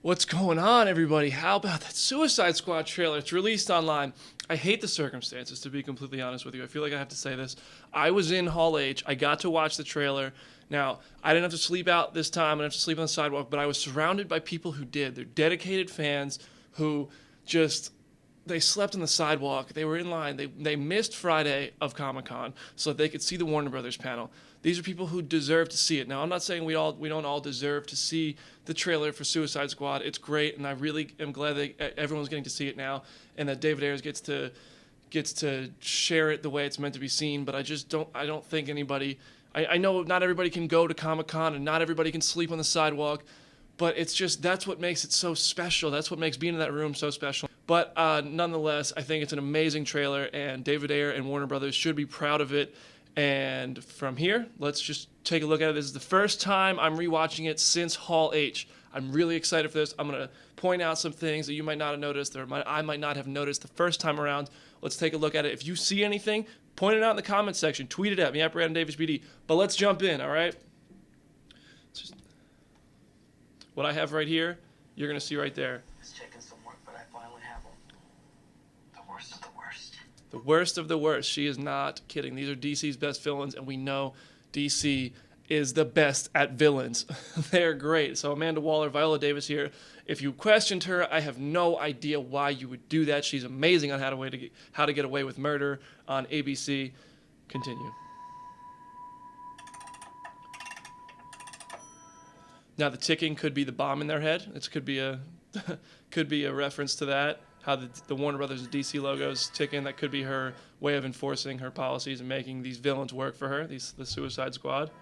What's going on, everybody? How about that Suicide Squad trailer? It's released online. I hate the circumstances, to be completely honest with you. I feel like I have to say this. I was in Hall H. I got to watch the trailer. Now, I didn't have to sleep out this time. I didn't have to sleep on the sidewalk, but I was surrounded by people who did. They're dedicated fans who just... They slept on the sidewalk. They were in line. They missed Friday of Comic-Con so that they could see the Warner Brothers panel. These are people who deserve to see it. Now, I'm not saying we don't all deserve to see the trailer for Suicide Squad. It's great, and I really am glad that everyone's getting to see it now, and that David Ayers gets to share it the way it's meant to be seen. But I don't think anybody. I know not everybody can go to Comic-Con, and not everybody can sleep on the sidewalk. But it's just, that's what makes it so special. That's what makes being in that room so special. But nonetheless, I think it's an amazing trailer, and David Ayer and Warner Brothers should be proud of it. And from here, let's just take a look at it. This is the first time I'm rewatching it since Hall H. I'm really excited for this. I'm going to point out some things that you might not have noticed, or I might not have noticed the first time around. Let's take a look at it. If you see anything, point it out in the comments section. Tweet it at me, @BrandonDavisBD. But let's jump in, all right? What I have right here, you're going to see right there. It's checking some work, but I finally have them. The worst of the worst. The worst of the worst. She is not kidding. These are DC's best villains, and we know DC is the best at villains. They're great. So Amanda Waller, Viola Davis here. If you questioned her, I have no idea why you would do that. She's amazing on How to Get Away with Murder on ABC. Continue. Now the ticking could be the bomb in their head. It could be a reference to that. How the Warner Brothers DC logos ticking. That could be her way of enforcing her policies and making these villains work for her. The Suicide Squad.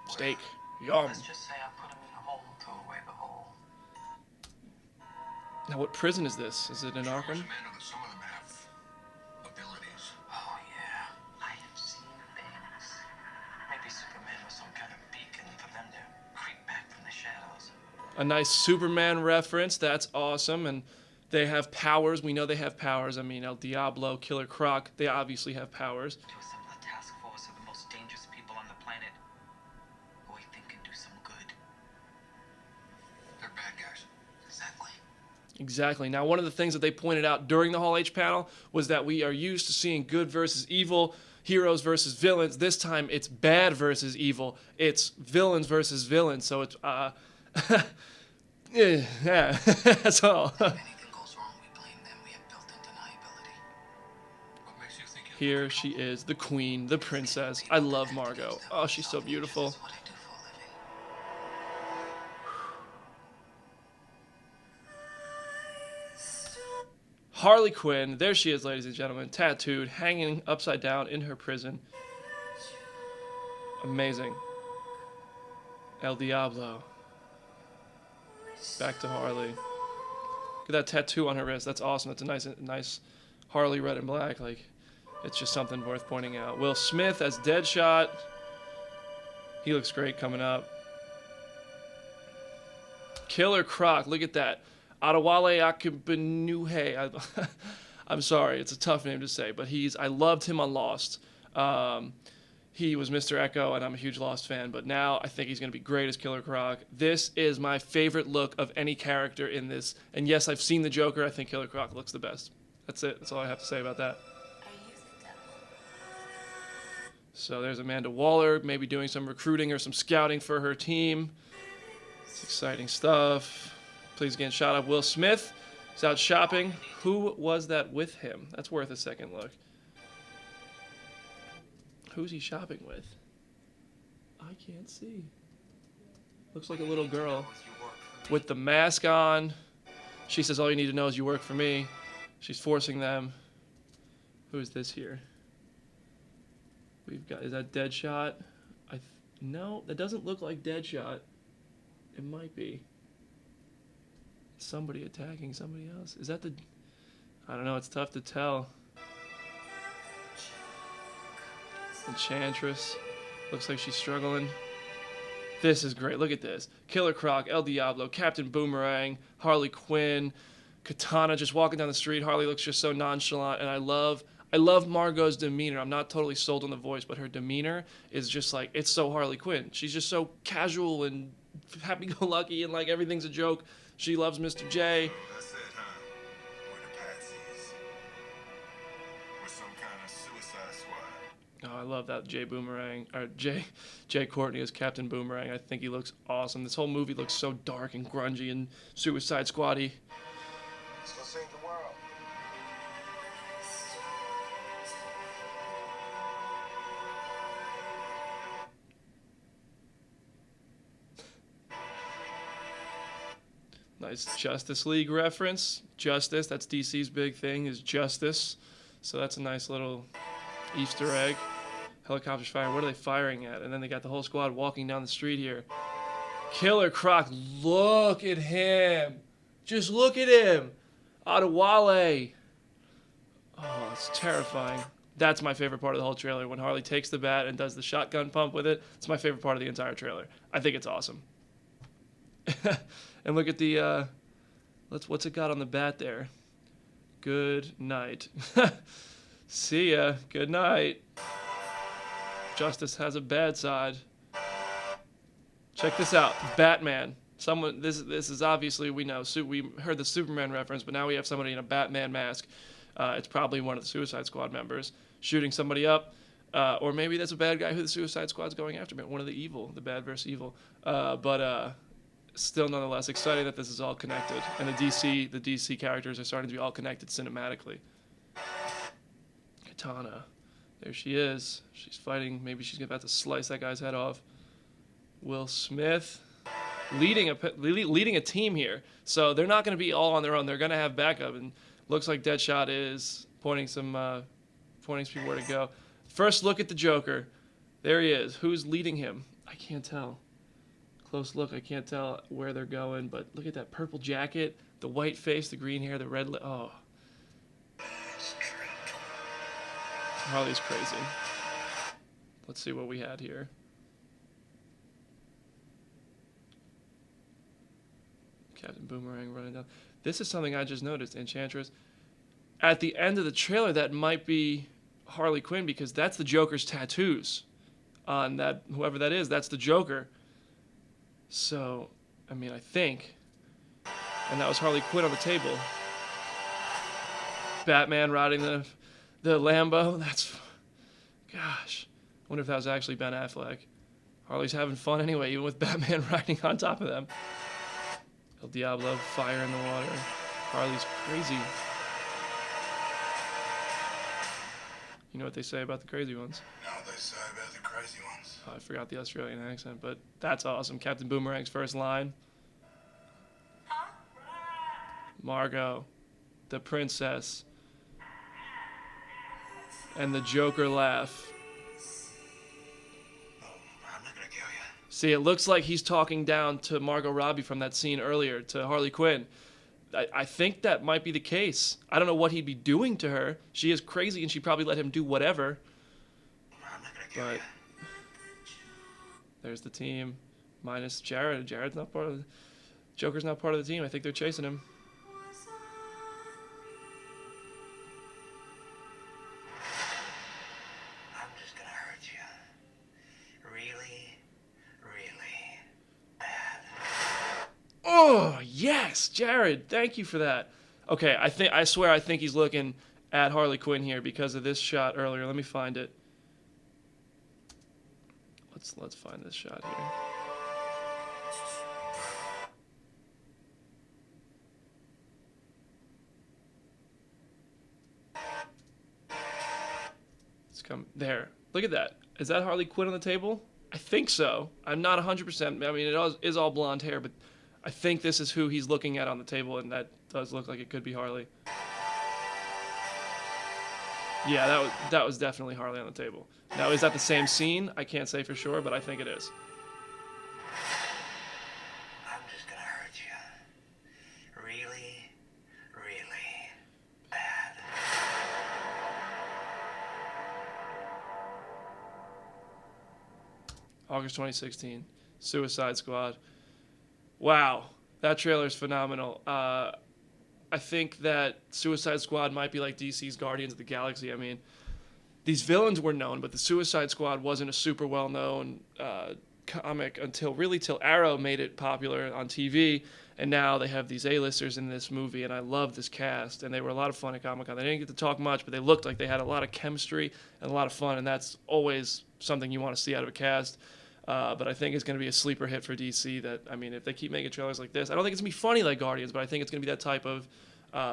Steak. Yum. Let's just say I put him in a hole to away the hole. Now what prison is this? Is it in Arkham? Some of them have abilities. Oh yeah, I have seen things. Maybe Superman was some kind of beacon for them to creep back from the shadows. A nice Superman reference. That's awesome. And they have powers. We know they have powers. I mean, El Diablo, Killer Croc, they obviously have powers. To assemble a task force of the most dangerous people on the planet, who we think can do some good. They're bad guys. Exactly. Exactly. Now, one of the things that they pointed out during the Hall H panel was that we are used to seeing good versus evil, heroes versus villains. This time, it's bad versus evil. It's villains versus villains. So it's, yeah, that's all. If anything goes wrong, we blame them. We have built-in deniability. What makes you think Here she is, the queen, the princess. I love Margot. Oh, she's so beautiful. That's what I do for a living. Harley Quinn, there she is, ladies and gentlemen, tattooed, hanging upside down in her prison. Amazing. El Diablo. Back to Harley. Look at that tattoo on her wrist. That's awesome. That's a nice Harley red and black. Like, it's just something worth pointing out. Will Smith as Deadshot. He looks great coming up. Killer Croc. Look at that. Adewale Akínbínuhé. I'm sorry, it's a tough name to say, but I loved him on Lost. He was Mr. Echo, and I'm a huge Lost fan, but now I think he's going to be great as Killer Croc. This is my favorite look of any character in this. And yes, I've seen the Joker. I think Killer Croc looks the best. That's it. That's all I have to say about that. So there's Amanda Waller, maybe doing some recruiting or some scouting for her team. It's exciting stuff. Please again, shout out Will Smith. He's out shopping. Who was that with him? That's worth a second look. Who's he shopping with? I can't see. Looks like a little girl with the mask on. She says, all you need to know is you work for me. She's forcing them. Who is this here? We've got, is that Deadshot? No, that doesn't look like Deadshot. It might be. Somebody attacking somebody else. Is that the... I don't know, it's tough to tell. Enchantress. Looks like she's struggling. This is great. Look at this. Killer Croc, El Diablo, Captain Boomerang, Harley Quinn, Katana just walking down the street. Harley looks just so nonchalant, and I love Margot's demeanor. I'm not totally sold on the voice, but her demeanor is just like, it's so Harley Quinn. She's just so casual and happy-go-lucky and like everything's a joke. She loves Mr. J. That's it, huh? We're the patsies. We're some kind of suicide squad. Oh, I love that Jay Courtney as Captain Boomerang. I think he looks awesome. This whole movie looks so dark and grungy and Suicide Squad-y. Let's go save the world. Nice Justice League reference. Justice, that's DC's big thing, is justice. So that's a nice little Easter egg. Helicopters firing. What are they firing at? And then they got the whole squad walking down the street here. Killer Croc, look at him. Just look at him. Adewale. Oh, it's terrifying. That's my favorite part of the whole trailer. When Harley takes the bat and does the shotgun pump with it. It's my favorite part of the entire trailer. I think it's awesome. And look at the, what's it got on the bat there? Good night. See ya. Good night. Justice has a bad side. Check this out. Batman. Someone. This is obviously, we know. We heard the Superman reference, but now we have somebody in a Batman mask. It's probably one of the Suicide Squad members shooting somebody up. Or maybe that's a bad guy who the Suicide Squad's going after. One of the evil, the bad versus evil. Still, nonetheless, excited that this is all connected, and the DC characters are starting to be all connected cinematically. Katana, there she is. She's fighting. Maybe she's about to slice that guy's head off. Will Smith, leading a team here, so they're not going to be all on their own. They're going to have backup, and looks like Deadshot is pointing some people where to go. First look at the Joker. There he is. Who's leading him? I can't tell. Close look, I can't tell where they're going, but look at that purple jacket, the white face, the green hair, the red oh. Harley's crazy. Let's see what we had here. Captain Boomerang running down. This is something I just noticed, Enchantress. At the end of the trailer, that might be Harley Quinn, because that's the Joker's tattoos on that, whoever that is, that's the Joker. So, I mean, I think. And that was Harley Quinn on the table. Batman riding the Lambo. That's, gosh. I wonder if that was actually Ben Affleck. Harley's having fun anyway, even with Batman riding on top of them. El Diablo, fire in the water. Harley's crazy. You know what they say about the crazy ones? Now they say about the crazy ones. Oh, I forgot the Australian accent, but that's awesome. Captain Boomerang's first line. Margot, the princess, and the Joker laugh. Oh, I'm not gonna kill you. See, it looks like he's talking down to Margot Robbie from that scene earlier, to Harley Quinn. I think that might be the case. I don't know what he'd be doing to her. She is crazy, and she'd probably let him do whatever. I'm not gonna kill you. There's the team, minus Jared. Jared's not part of the... Joker's not part of the team. I think they're chasing him. I'm just gonna hurt you. Really, really bad. Oh, yes, Jared. Thank you for that. Okay, I swear I think he's looking at Harley Quinn here because of this shot earlier. Let me find it. Let's find this shot here. It's come there. Look at that. Is that Harley Quinn on the table? I think so. I'm not 100%. I mean, it is all blonde hair, but I think this is who he's looking at on the table, and that does look like it could be Harley. Yeah, that was definitely Harley on the table. Now, is that the same scene? I can't say for sure, but I think it is. I'm just gonna hurt you. Really, really bad. August 2016, Suicide Squad. Wow, that trailer's phenomenal. I think that Suicide Squad might be like DC's Guardians of the Galaxy. I mean, these villains were known, but the Suicide Squad wasn't a super well-known comic until Arrow made it popular on TV, and now they have these A-listers in this movie, and I love this cast, and they were a lot of fun at Comic-Con. They didn't get to talk much, but they looked like they had a lot of chemistry and a lot of fun, and that's always something you want to see out of a cast. But I think it's going to be a sleeper hit for DC that, I mean, if they keep making trailers like this, I don't think it's going to be funny like Guardians, but I think it's going to be that type of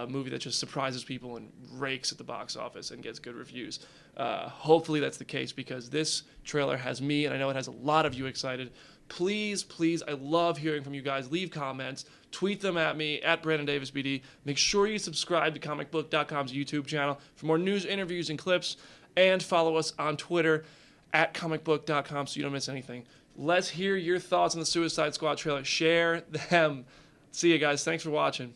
movie that just surprises people and rakes at the box office and gets good reviews. Hopefully that's the case, because this trailer has me, and I know it has a lot of you excited. Please, please, I love hearing from you guys. Leave comments. Tweet them at me, at Brandon Davis BD. Make sure you subscribe to Comicbook.com's YouTube channel for more news, interviews, and clips. And follow us on Twitter at Comicbook.com so you don't miss anything. Let's hear your thoughts on the Suicide Squad trailer. Share them. See you guys. Thanks for watching.